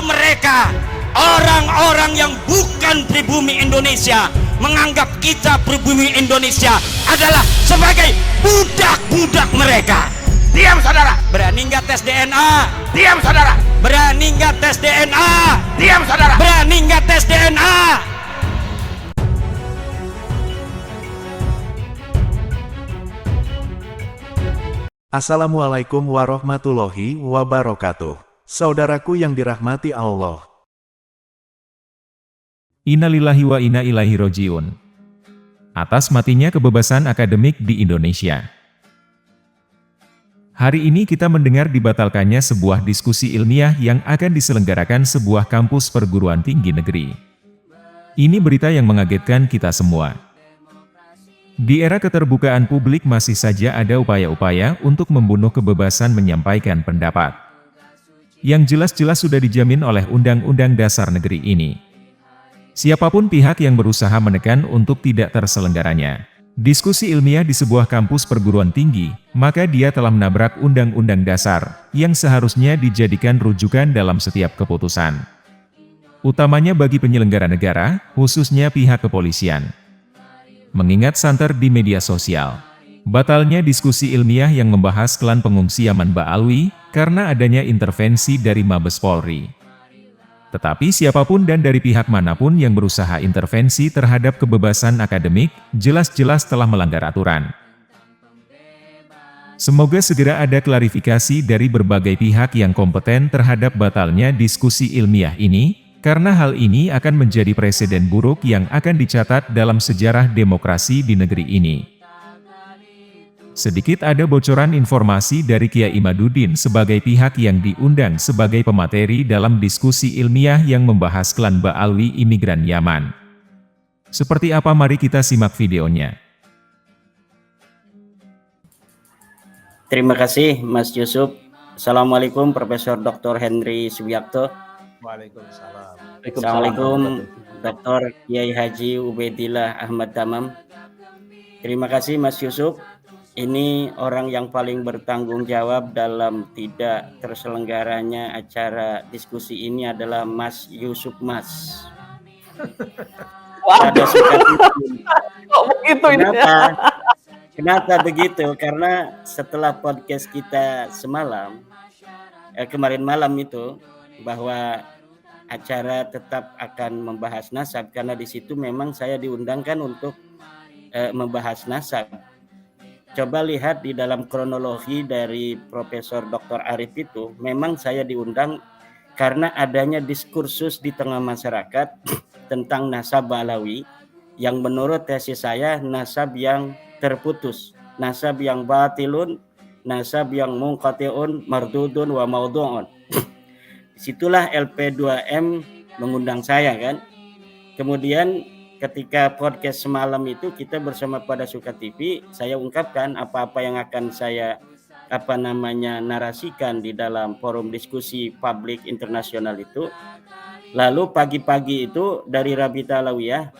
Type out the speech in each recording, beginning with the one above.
Kalau mereka orang-orang yang bukan pribumi Indonesia menganggap kita pribumi Indonesia adalah sebagai budak-budak mereka. Diam saudara. Berani nggak tes DNA? Diam saudara. Berani nggak tes DNA? Diam saudara. Berani nggak tes DNA? Assalamualaikum warahmatullahi wabarakatuh. Saudaraku yang dirahmati Allah. Innalillahi wa inna ilaihi rojiun. Atas matinya kebebasan akademik di Indonesia. Hari ini kita mendengar dibatalkannya sebuah diskusi ilmiah yang akan diselenggarakan sebuah kampus perguruan tinggi negeri. Ini berita yang mengagetkan kita semua. Di era keterbukaan publik masih saja ada upaya-upaya untuk membunuh kebebasan menyampaikan pendapat. Yang jelas-jelas sudah dijamin oleh Undang-Undang Dasar Negeri ini. Siapapun pihak yang berusaha menekan untuk tidak terselenggaranya diskusi ilmiah di sebuah kampus perguruan tinggi, maka dia telah menabrak Undang-Undang Dasar, yang seharusnya dijadikan rujukan dalam setiap keputusan. Utamanya bagi penyelenggara negara, khususnya pihak kepolisian. Mengingat santer di media sosial, batalnya diskusi ilmiah yang membahas klan pengungsi Yaman Ba'alwi, karena adanya intervensi dari Mabes Polri. Tetapi siapapun dan dari pihak manapun yang berusaha intervensi terhadap kebebasan akademik, jelas-jelas telah melanggar aturan. Semoga segera ada klarifikasi dari berbagai pihak yang kompeten terhadap batalnya diskusi ilmiah ini, karena hal ini akan menjadi presiden buruk yang akan dicatat dalam sejarah demokrasi di negeri ini. Sedikit ada bocoran informasi dari Kiai Imaduddin sebagai pihak yang diundang sebagai pemateri dalam diskusi ilmiah yang membahas klan Ba'alwi imigran Yaman. Seperti apa, mari kita simak videonya. Terima kasih Mas Yusuf. Assalamualaikum Profesor Dr. Henry Subiakto. Waalaikumsalam. Assalamualaikum Dr. Kiai Haji Ubaidillah Ahmad Tamam. Terima kasih Mas Yusuf. Ini orang yang paling bertanggung jawab dalam tidak terselenggaranya acara diskusi ini adalah Mas Yusuf Mas. Pada Kenapa begitu? Karena setelah podcast kita semalam, kemarin malam itu, bahwa acara tetap akan membahas nasab, karena di situ memang saya diundangkan untuk membahas nasab. Coba lihat di dalam kronologi dari Profesor Dr. Arif itu, memang saya diundang karena adanya diskursus di tengah masyarakat tentang nasab Ba'alawi, yang menurut tesis saya nasab yang terputus, nasab yang batilun, nasab yang munqati'un, mardudun wa maudhu'un. Disitulah LP2M mengundang saya kan. Kemudian ketika podcast semalam itu kita bersama pada Suka TV, saya ungkapkan apa-apa yang akan saya narasikan di dalam forum diskusi publik internasional itu. Lalu pagi-pagi itu dari Rabita Alawiyah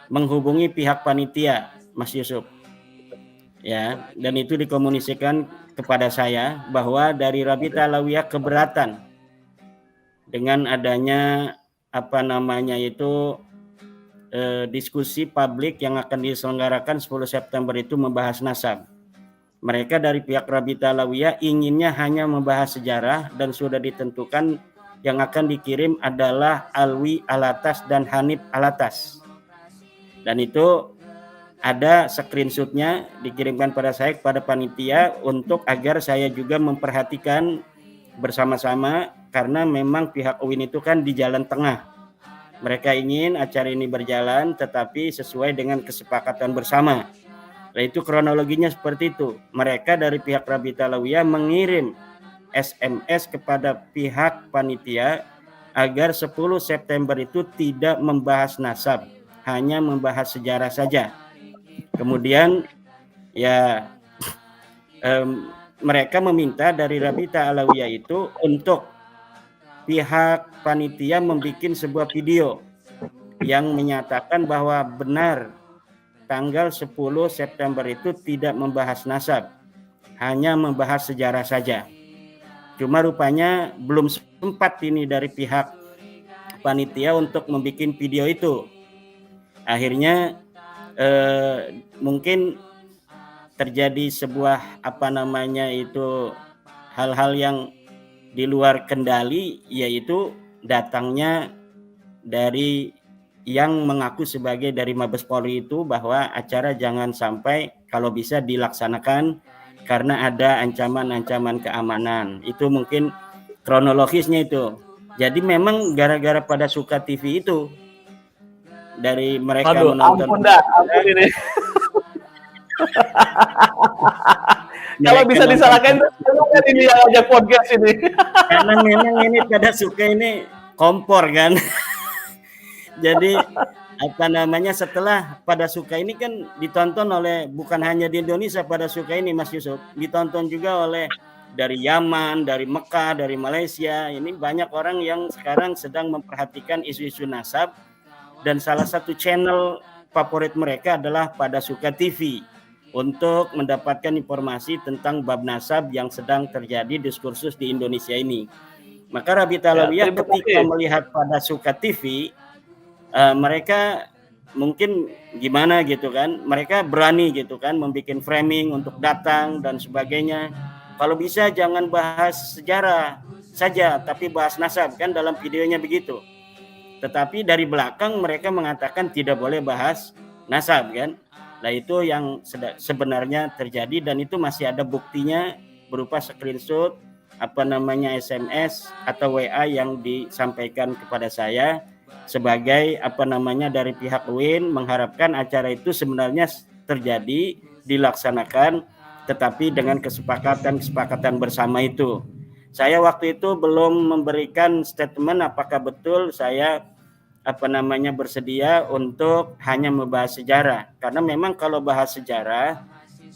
menghubungi pihak panitia, Mas Yusuf. Ya, dan itu dikomunikasikan kepada saya bahwa dari Rabita Alawiyah keberatan dengan adanya diskusi publik yang akan diselenggarakan 10 September itu membahas nasab. Mereka dari pihak Rabita Alawiyah inginnya hanya membahas sejarah dan sudah ditentukan yang akan dikirim adalah Alwi Alatas dan Hanif Alatas. Dan itu ada screenshotnya dikirimkan pada saya kepada panitia untuk agar saya juga memperhatikan bersama-sama, karena memang pihak UIN itu kan di jalan tengah. Mereka ingin acara ini berjalan tetapi sesuai dengan kesepakatan bersama. Nah, itu kronologinya seperti itu. Mereka dari pihak Rabita Alawiyah mengirim SMS kepada pihak panitia agar 10 September itu tidak membahas nasab, hanya membahas sejarah saja. Kemudian mereka meminta dari Rabita Alawiyah itu untuk pihak panitia membuat sebuah video yang menyatakan bahwa benar tanggal 10 September itu tidak membahas nasab, hanya membahas sejarah saja. Cuma rupanya belum sempat ini dari pihak panitia untuk membuat video itu. Akhirnya mungkin terjadi sebuah hal-hal yang di luar kendali, yaitu datangnya dari yang mengaku sebagai dari Mabes Polri itu bahwa acara jangan sampai kalau bisa dilaksanakan karena ada ancaman-ancaman keamanan. Itu mungkin kronologisnya itu. Jadi memang gara-gara pada suka TV itu dari mereka Waduh, menonton. ampun ini. Kalau bisa disalahkan kan ini yang ajak podcast ini. Karena memang ini pada suka ini kompor kan. Jadi setelah pada suka ini kan ditonton oleh bukan hanya di Indonesia pada suka ini Mas Yusuf, ditonton juga oleh dari Yaman, dari Mekah, dari Malaysia. Ini banyak orang yang sekarang sedang memperhatikan isu-isu nasab, dan salah satu channel favorit mereka adalah Pada Suka TV untuk mendapatkan informasi tentang bab nasab yang sedang terjadi diskursus di Indonesia ini. Maka Rabita Alawiyah ketika melihat Pada Suka TV, mereka mungkin gimana gitu kan, mereka berani gitu kan membuat framing untuk datang dan sebagainya. Kalau bisa jangan bahas sejarah saja, tapi bahas nasab, kan dalam videonya begitu. Tetapi dari belakang mereka mengatakan tidak boleh bahas nasab kan. Nah itu yang sebenarnya terjadi, dan itu masih ada buktinya berupa screenshot SMS atau WA yang disampaikan kepada saya sebagai dari pihak UIN mengharapkan acara itu sebenarnya terjadi, dilaksanakan, tetapi dengan kesepakatan bersama itu. Saya waktu itu belum memberikan statement apakah betul saya bersedia untuk hanya membahas sejarah, karena memang kalau bahas sejarah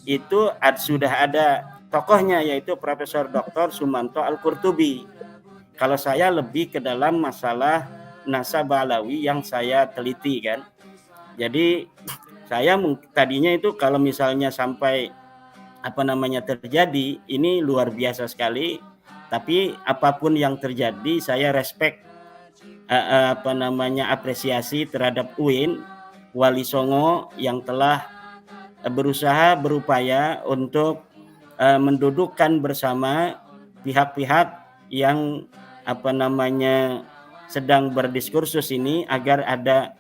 itu sudah ada tokohnya, yaitu Profesor Dr. Sumanto Al-Qurtubi. Kalau saya lebih ke dalam masalah nasab Alawi yang saya teliti kan. Jadi saya tadinya itu kalau misalnya sampai terjadi, ini luar biasa sekali. Tapi apapun yang terjadi, saya respect apresiasi terhadap UIN Wali Songo yang telah berupaya untuk mendudukkan bersama pihak-pihak yang sedang berdiskursus ini agar ada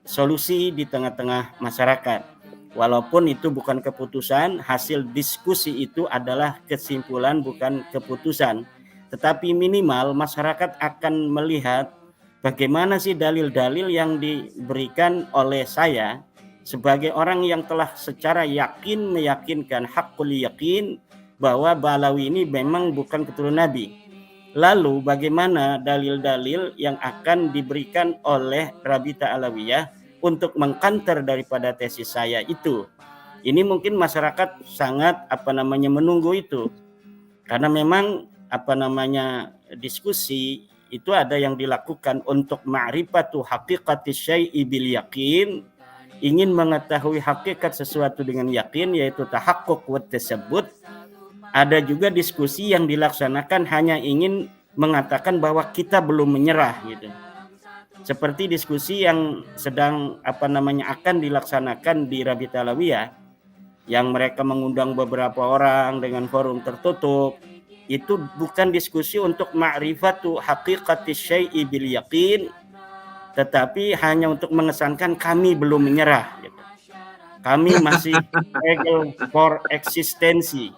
solusi di tengah-tengah masyarakat. Walaupun itu bukan keputusan, hasil diskusi itu adalah kesimpulan bukan keputusan. Tetapi minimal masyarakat akan melihat bagaimana sih dalil-dalil yang diberikan oleh saya sebagai orang yang telah secara yakin meyakinkan hakul yakin bahwa Ba'alawi ini memang bukan keturunan Nabi. Lalu bagaimana dalil-dalil yang akan diberikan oleh Rabita Alawiyah untuk mengkanter daripada tesis saya itu? Ini mungkin masyarakat sangat menunggu itu. Karena memang diskusi itu ada yang dilakukan untuk ma'rifatu haqiqati syai'i bil yakin, ingin mengetahui hakikat sesuatu dengan yakin, yaitu tahaqquq wa tasabbut. Ada juga diskusi yang dilaksanakan hanya ingin mengatakan bahwa kita belum menyerah gitu. Seperti diskusi yang sedang akan dilaksanakan di Rabita Alawiyah, yang mereka mengundang beberapa orang dengan forum tertutup. Itu bukan diskusi untuk ma'rifatu haqiqati syai'i bil yaqin, tetapi hanya untuk mengesankan kami belum menyerah gitu. Kami masih struggle for eksistensi.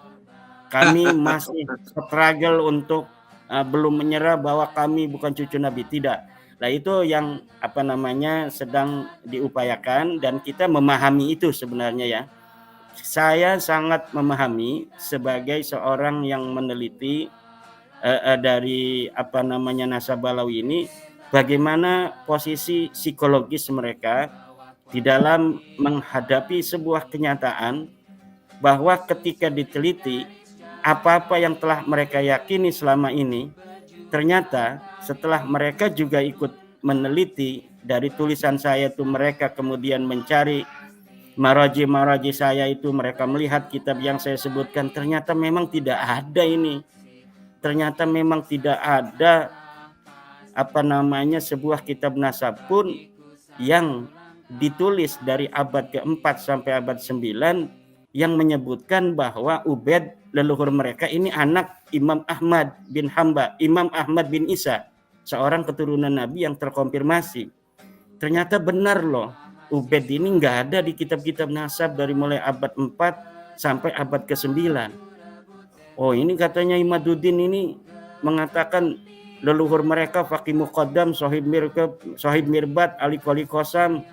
Kami masih struggle untuk belum menyerah bahwa kami bukan cucu Nabi, tidak. Nah itu yang sedang diupayakan, dan kita memahami itu sebenarnya ya. Saya sangat memahami sebagai seorang yang meneliti dari nasab Ba'alawi ini, bagaimana posisi psikologis mereka di dalam menghadapi sebuah kenyataan bahwa ketika diteliti apa-apa yang telah mereka yakini selama ini, ternyata setelah mereka juga ikut meneliti dari tulisan saya itu, mereka kemudian mencari maraji saya itu, mereka melihat kitab yang saya sebutkan, ternyata memang tidak ada ini ternyata memang tidak ada sebuah kitab nasab pun yang ditulis dari abad ke-4 sampai abad 9 yang menyebutkan bahwa Ubaid leluhur mereka ini anak Imam Ahmad bin Hambal, Imam Ahmad bin Isa, seorang keturunan Nabi yang terkonfirmasi. Ternyata benar loh, Ubaid ini nggak ada di kitab-kitab nasab dari mulai abad 4 sampai abad ke-9. Oh, ini katanya Imaduddin ini mengatakan leluhur mereka Faqih Muqaddam, Sohib Mirbat, Ali Qoli Qasam,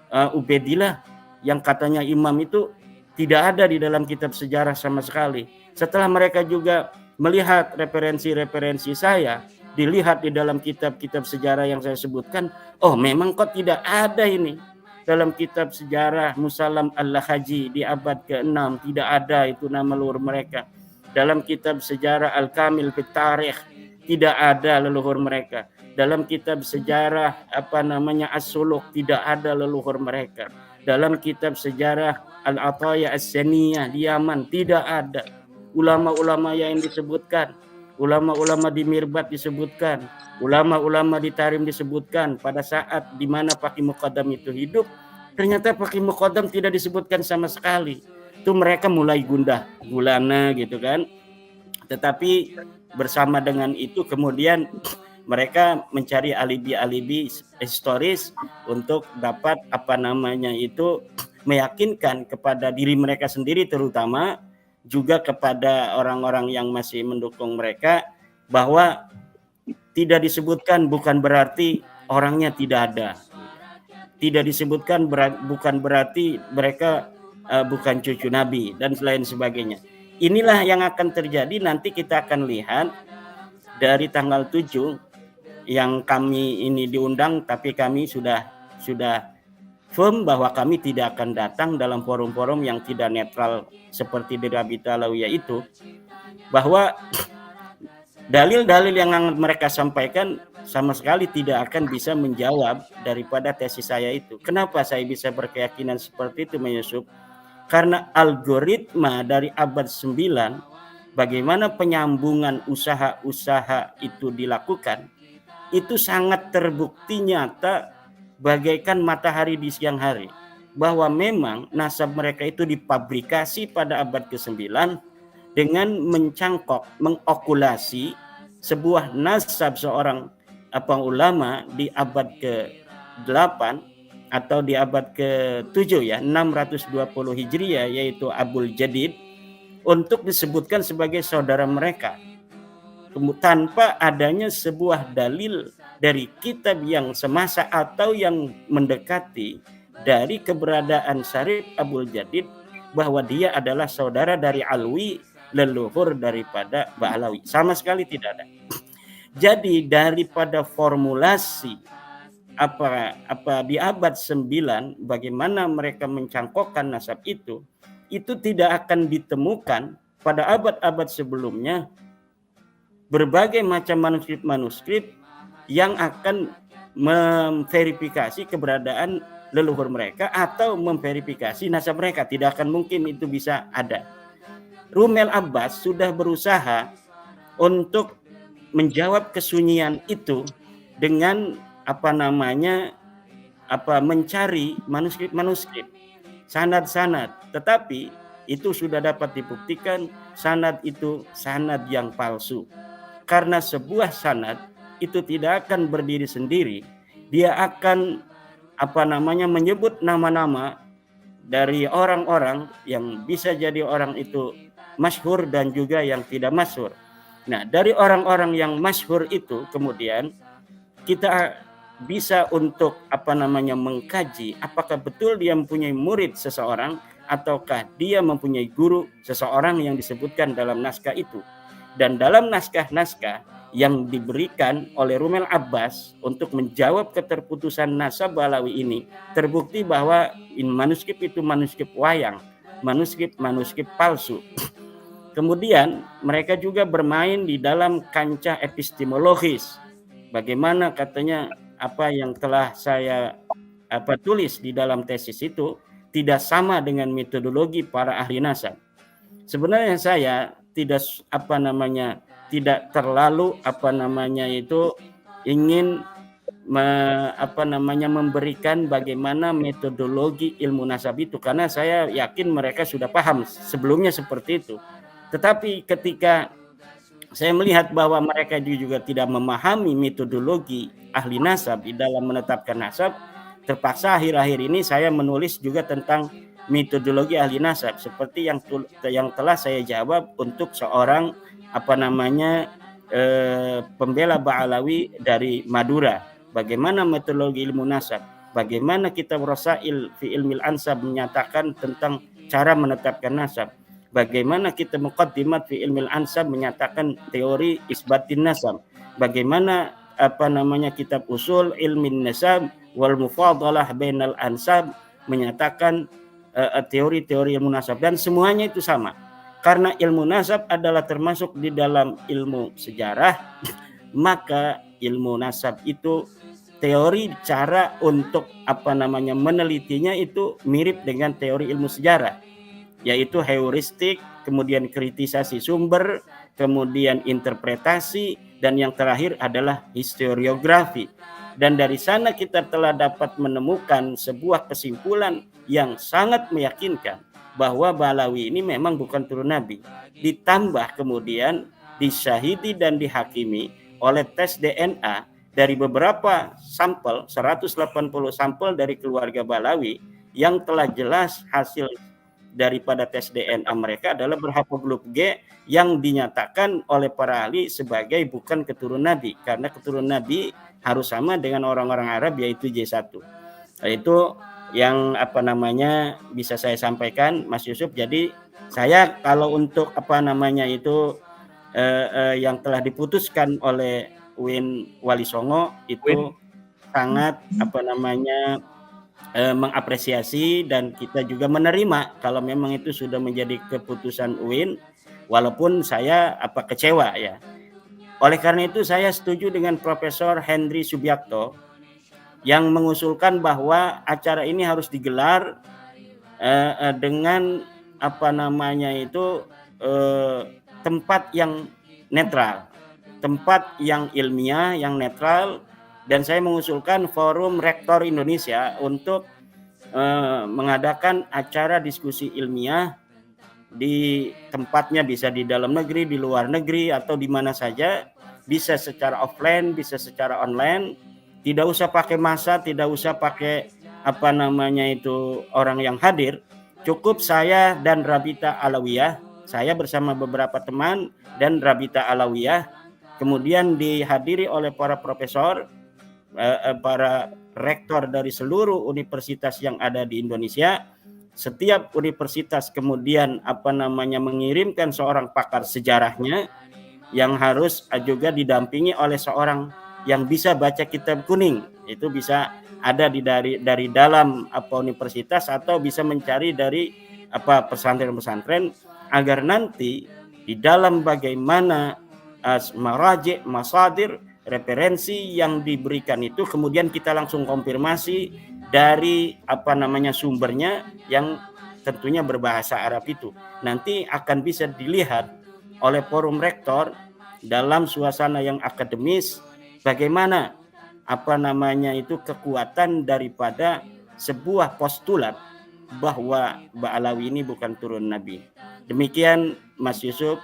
Ubaidillah, yang katanya imam itu tidak ada di dalam kitab sejarah sama sekali. Setelah mereka juga melihat referensi-referensi saya, dilihat di dalam kitab-kitab sejarah yang saya sebutkan, oh memang kok tidak ada ini. Dalam kitab sejarah Musallam Al-Lahaji di abad ke-6 tidak ada itu nama leluhur mereka. Dalam kitab sejarah Al-Kamil fit Tarikh tidak ada leluhur mereka. Dalam kitab sejarah As-Suluk tidak ada leluhur mereka. Dalam kitab sejarah Al-Ataya As-Saniyah di Yaman tidak ada. Ulama-ulama yang disebutkan, ulama-ulama di Mirbat disebutkan, ulama-ulama di Tarim disebutkan pada saat di mana Faqih Muqaddam itu hidup, ternyata Faqih Muqaddam tidak disebutkan sama sekali. Itu mereka mulai gundah gulana gitu kan. Tetapi bersama dengan itu kemudian mereka mencari alibi-alibi historis untuk dapat meyakinkan kepada diri mereka sendiri, terutama juga kepada orang-orang yang masih mendukung mereka, bahwa tidak disebutkan bukan berarti orangnya tidak ada. Tidak disebutkan bukan berarti mereka bukan cucu Nabi dan lain sebagainya. Inilah yang akan terjadi nanti. Kita akan lihat dari tanggal 7 yang kami ini diundang, tapi kami sudah firm bahwa kami tidak akan datang dalam forum-forum yang tidak netral seperti di Rabita Alawiyah itu, bahwa dalil-dalil yang mereka sampaikan sama sekali tidak akan bisa menjawab daripada tesis saya itu. Kenapa saya bisa berkeyakinan seperti itu, Mas Yusuf? Karena algoritma dari abad 9, bagaimana penyambungan usaha-usaha itu dilakukan, itu sangat terbukti nyata bagaikan matahari di siang hari. Bahwa memang nasab mereka itu dipabrikasi pada abad ke-9 dengan mengokulasi sebuah nasab seorang ulama di abad ke-8 atau di abad ke-7 ya, 620 Hijriah, yaitu Abul Jadid, untuk disebutkan sebagai saudara mereka tanpa adanya sebuah dalil dari kitab yang semasa atau yang mendekati dari keberadaan Syarif Abul Jadid bahwa dia adalah saudara dari Alwi, leluhur daripada Ba'alawi. Sama sekali tidak ada. Jadi daripada formulasi di abad 9 bagaimana mereka mencangkokkan nasab itu tidak akan ditemukan pada abad-abad sebelumnya berbagai macam manuskrip yang akan memverifikasi keberadaan leluhur mereka atau memverifikasi nasab mereka. Tidak akan mungkin itu bisa ada. Rumel Abbas sudah berusaha untuk menjawab kesunyian itu dengan mencari manuskrip, sanad-sanad, tetapi itu sudah dapat dibuktikan sanad itu sanad yang palsu. Karena sebuah sanad itu tidak akan berdiri sendiri, dia akan menyebut nama-nama dari orang-orang yang bisa jadi orang itu masyhur dan juga yang tidak masyhur. Nah, dari orang-orang yang masyhur itu kemudian kita bisa untuk mengkaji apakah betul dia mempunyai murid seseorang ataukah dia mempunyai guru seseorang yang disebutkan dalam naskah itu. Dan dalam naskah-naskah yang diberikan oleh Rumel Abbas untuk menjawab keterputusan nasab Ba'alawi ini, terbukti bahwa manuskrip itu manuskrip wayang, manuskrip palsu. Kemudian mereka juga bermain di dalam kancah epistemologis. Bagaimana katanya apa yang telah saya tulis di dalam tesis itu tidak sama dengan metodologi para ahli nasab. Sebenarnya saya tidak tidak terlalu ingin memberikan bagaimana metodologi ilmu nasab itu, karena saya yakin mereka sudah paham sebelumnya seperti itu. Tetapi ketika saya melihat bahwa mereka juga tidak memahami metodologi ahli nasab di dalam menetapkan nasab, terpaksa akhir-akhir ini saya menulis juga tentang metodologi ahli nasab seperti yang telah saya jawab untuk seorang pembela Ba'alawi dari Madura. Bagaimana metodologi ilmu nasab, bagaimana kitab Rasail fi Ilmil Ansab menyatakan tentang cara menetapkan nasab, bagaimana kitab Muqaddimat fi Ilmil Ansab menyatakan teori isbatin nasab, bagaimana kitab Usul Ilmin Nasab wal Mufadalah Bainal Ansab menyatakan teori-teori ilmu nasab, dan semuanya itu sama. Karena ilmu nasab adalah termasuk di dalam ilmu sejarah, maka ilmu nasab itu teori cara untuk menelitinya itu mirip dengan teori ilmu sejarah, yaitu heuristik, kemudian kritisasi sumber, kemudian interpretasi, dan yang terakhir adalah historiografi. Dan dari sana kita telah dapat menemukan sebuah kesimpulan yang sangat meyakinkan bahwa Ba'alawi ini memang bukan turun Nabi. Ditambah kemudian disyahidi dan dihakimi oleh tes DNA dari beberapa sampel, 180 sampel dari keluarga Ba'alawi, yang telah jelas hasil daripada tes DNA mereka adalah berhaplogrup G yang dinyatakan oleh para ahli sebagai bukan keturunan Nabi, karena keturunan Nabi harus sama dengan orang-orang Arab, yaitu J1. Itu yang bisa saya sampaikan, Mas Yusuf. Jadi saya kalau untuk yang telah diputuskan oleh UIN Wali Songo itu sangat mengapresiasi, dan kita juga menerima kalau memang itu sudah menjadi keputusan UIN, walaupun saya kecewa ya. Oleh karena itu saya setuju dengan Profesor Henry Subiakto yang mengusulkan bahwa acara ini harus digelar dengan tempat yang netral, tempat yang ilmiah, yang netral. Dan saya mengusulkan Forum Rektor Indonesia untuk mengadakan acara diskusi ilmiah di tempatnya, bisa di dalam negeri, di luar negeri, atau di mana saja, bisa secara offline, bisa secara online. Tidak usah pakai massa, tidak usah pakai orang yang hadir. Cukup saya dan Rabita Alawiyah, saya bersama beberapa teman dan Rabita Alawiyah, kemudian dihadiri oleh para profesor, para rektor dari seluruh universitas yang ada di Indonesia. Setiap universitas kemudian mengirimkan seorang pakar sejarahnya yang harus juga didampingi oleh seorang yang bisa baca kitab kuning. Itu bisa ada dari dalam universitas, atau bisa mencari dari pesantren-pesantren, agar nanti di dalam bagaimana maraji, masadir, referensi yang diberikan itu kemudian kita langsung konfirmasi dari sumbernya yang tentunya berbahasa Arab itu. Nanti akan bisa dilihat oleh forum rektor dalam suasana yang akademis bagaimana kekuatan daripada sebuah postulat bahwa Ba'alawi ini bukan turun Nabi. Demikian Mas Yusuf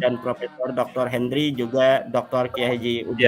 dan Profesor Dr. Henry, juga Dr. Kiai Haji Udi.